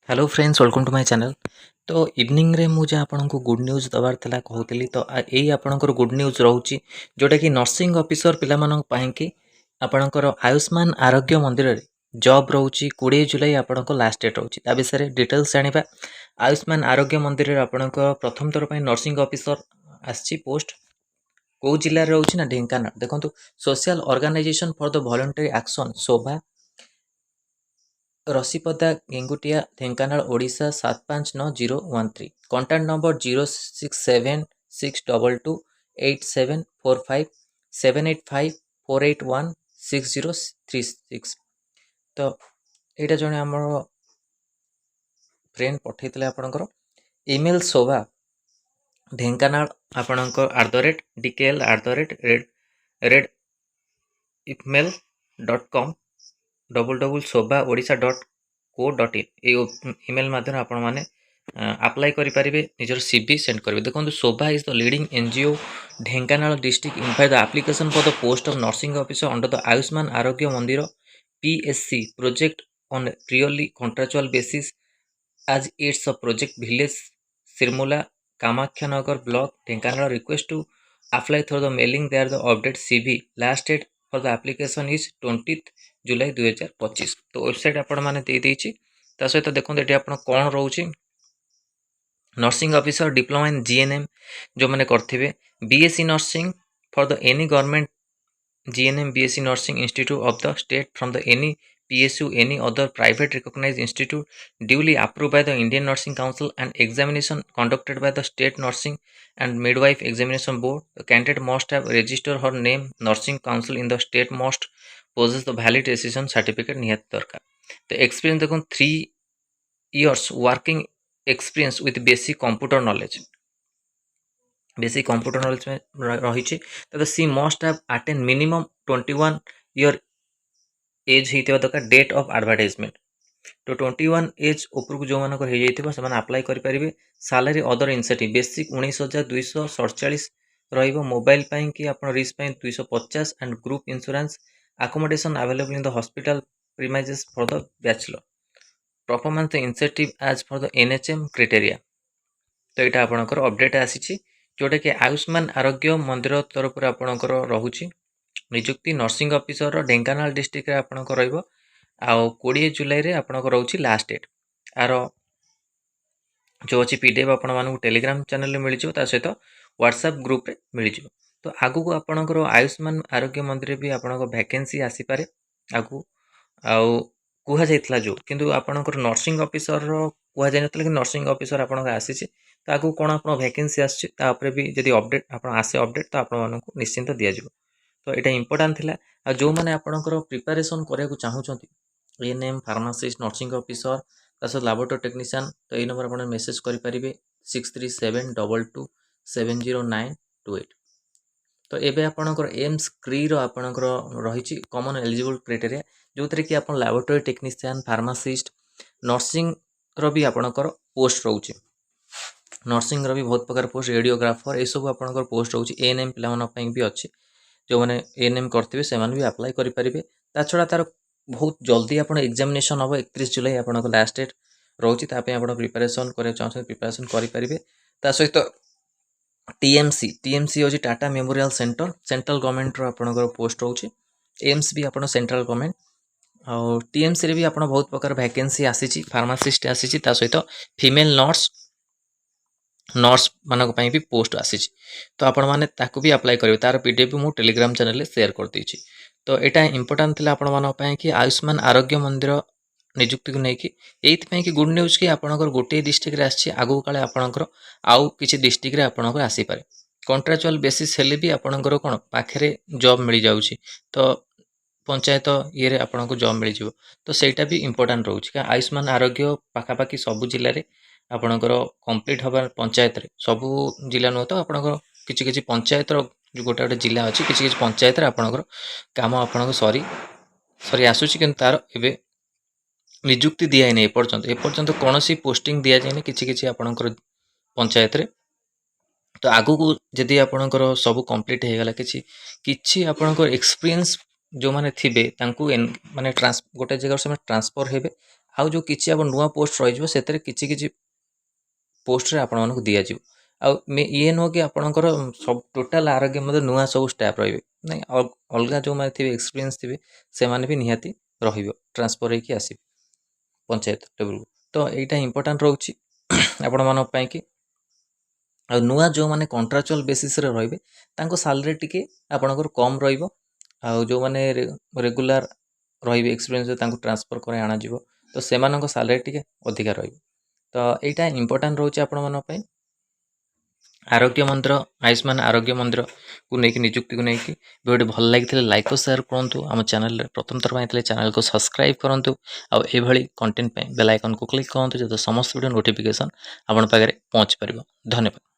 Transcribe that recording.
Hello friends welcome to my channel. तो evening रे मुझे आपको गुड न्यूज़ दबार था कहूली तो यही आपंकर गुड न्यूज़ रोचे जोटा कि नर्सिंग ऑफिसर पाई आपणकर आयुष्मान आरोग्य मंदिर रे जॉब रोचे 20 जुलाई आपंक लास्ट डेट रोचे विषय डिटेल्स जाना। आयुष्मान आरोग्य मंदिर रे आपणक प्रथम थर पर नर्सिंग ऑफिसर आसी पोस्ट कौ जिले रोचे ना ढेंकानाल। देखो social organisation for the voluntary action Shobha Rasipada Gengutia Dhenkanal Odisha 759013 contact number 0676228745 7854816036। तो यहाँ जड़े आम फ्रेंड पठे आपणकर इमेल शोभा ढेंकानाल आपणकर @dkl@red@email.com www.sobha.odisha.co.in इमेल माध्यम आपण मैंने अप्लाई करेंगे निजर सीवी सेंड करेंगे। देखो Shobha is the leading NGO Dhenkanal district invite the application for the post of nursing officer under the Ayushman Arogya Mandir PSC project on purely contractual basis as it's a project village Sirmula Kamakhyanagар block Dhenkanal request to apply through the mailing there the update CV last date for the application is 20th जुलाई 2025। तो website आपण मैंने दे देछि ता सहित देखो ये आप कौन रोचे nursing officer diploma in GNM जो मैंने करथिबे BSc nursing for the any government GNM BSc Nursing Institute of the State from the any PSU any other private recognized institute duly approved by the Indian Nursing Council and examination conducted by the State Nursing and Midwife Examination Board. The candidate must have registered her name Nursing Council in the state must possess the valid decision certificate निहत दरकार। तो experience देखो 3 years working experience with basic computer knowledge basic computer knowledge में रही तो she must have attain minimum 21 year age होता दरकार date of advertisement. तो 21 as ऊपर को जो मान अप्लाई करेंगे। सैलरी अदर इनसेटिव बेसिक 19,247 रोबाइल कि आप risk 250 and group insurance accommodation available in the hospital premises for the bachelor performance incentive as for the NHM criteria. तो यहाँ आपंकर अपडेट आसी जोटा कि आयुष्मान आरोग्य मंदिर तरफ आपणकर रोचे निजुक्ति नर्सिंग ऑफिसर ढेंकानाल डिस्ट्रिक्ट रे आपणकर रहिबो आ 20 जुलाई रे आपणकर रोची लास्ट डेट आर जो अच्छी पीडीएफ आपण मानू टेलीग्राम चैनल मिल जाए सहित व्हाट्सएप ग्रुप रे मिल जाए। तो आगु को आपणकर आयुष्मान आरोग्य मंदिर भी आपणकर वैकेंसी आसी पारे आगु आउ कुहा जाइतला जो किंतु आपणकर नर्सिंग ऑफिसर कुहा जाय नतले कि नर्सिंग ऑफिसर आपणकर आसी तो आगु कौन आप वैकेंसी आसपर भी जब अपडेट आप आसे अपडेट तो आपण निश्चिंत दिज्व। तो यहाँ इंपोर्टाट थिला जो मैंने आपणकर प्रिपरेशन करने चाहूँगी एएनएम फार्मासिस्ट नर्सिंग ऑफिसर सहित लैबोरेटरी टेक्नीशियन तो ये नंबर आप मेसेज करेंगे 6372270928। तो ये आपणकर एम्स क्री आपणकर रही कॉमन एलिजिबल क्राइटेरिया जो थी कि आप लैबोरेटरी टेक्नीशियन फार्मासिस्ट नर्सिंग भी आपणकर पोस्ट रोचे नर्सिंग भी बहुत प्रकार पोस्ट रेडियोग्राफर ये सब आपंकर पोस्ट रोचे एएनएम पे भी अच्छी जो मैंने एएनएम करते से भी अप्लाई करेंगे। ता छड़ा तार बहुत जल्दी आप एग्जामिनेशन हम 31 जुलाई आप लास्ट डेट रोचे आप प्रिपरेशन करने चाहते प्रिपरेशन करेंगे। ता सहित टीएमसी हूँ Tata memorial centre central government आपंकर पोस्ट रोचे एम्स भी आप सेंट्रल गवर्नमेंट और टीएमसी रे भी आप बहुत प्रकार वैकेंसी आसी फार्मासिस्ट आसी सहित फीमेल नर्स मानक भी पोस्ट आसी तो आपण मैंने भी अप्लाई करेंगे तार पीडीएफ भी मुझे टेलीग्राम चैनल शेयर कर देछि। तो यहाँ इंपोर्टाट थी आपण मानी कि आयुष्मान आरोग्य मंदिर निजुक्ति को लेकिन ये कि गुड न्यूज कि आपंकर गोटे डिस्ट्रिक्ट आसी आगू काले आपंकर आउ किसी डिस्ट्रिक्ट आपंकर आसीपारे कॉन्ट्रेक्चुअल बेसिस हेले भी आपंकर कौन पाखे जॉब मिल जाऊँगी तो पंचायत ये आपको जॉब मिल जाव। तो सहीटा भी इंपोर्टाट रोचे आयुष्मान आरोग्य पाखापाखि सबू जिले में आपणकर कंप्लीट हबार पंचायत रे सबू जिला नुह तो आपणकर किछि किछि पंचायत जो गोटे गोटे जिला अच्छी किछि किछि पंचायत रे आपणकर काम आपणकर सरी आसुची किंतु तार एबे निजुक्ति दिया नहीं एपर्यंत कौन पोस्टिंग दि जाए किछि किछि आपणकर पंचायत रे। तो आगु को जदि आपणकर सब कंप्लीट हो गला किछि आपणकर एक्सपीरियंस जो माने थिबे तांकु माने गोटे जगह से ट्रांसफर हेबे आउ जो किछि अब नुआ पोस्ट रही से किछि पोस्ट रे आपण मानक दिया जिवो आउ ये नुह कि आपणकर सब टोटाल आरोग्य मध्य नुआ सब स्टाफ रही ना अलग जो मैंने थे एक्सपीरियंस थे से माने भी निहाती ट्रांसफर होगी आस पंचायत लेवल को तो यहाँ इंपोर्टाट रोचे आपण मान कि आ नुआ जो मैंने कंट्राक्चुअल बेसिस रे रहिबे तांको सैलरी टिके आपणकर कम रहिबो आ जो मैंने रेगुलर रहिबे एक्सपीरियंस तांको ट्रांसफर करे आना जिवो तो सेमानक सैलरी टिके अधिका रहिबो तो यहाँ इंपोर्टाट रोचे आपण मान आरोग्य मंत्र आयुष्मान आरोग्य मंत्र को लेकिन निजुक्ति को लेकिन वीडियो भल लगी लाइक और शेयर करूँ आम चैनल प्रथम थर चैनल को सब्सक्राइब करूँ आउ कंटेंट बेल आइकन को क्लिक करूँ जो समस्त वीडियो नोटिफिकेशन आपण पाखे पहुँच पार। धन्यवाद।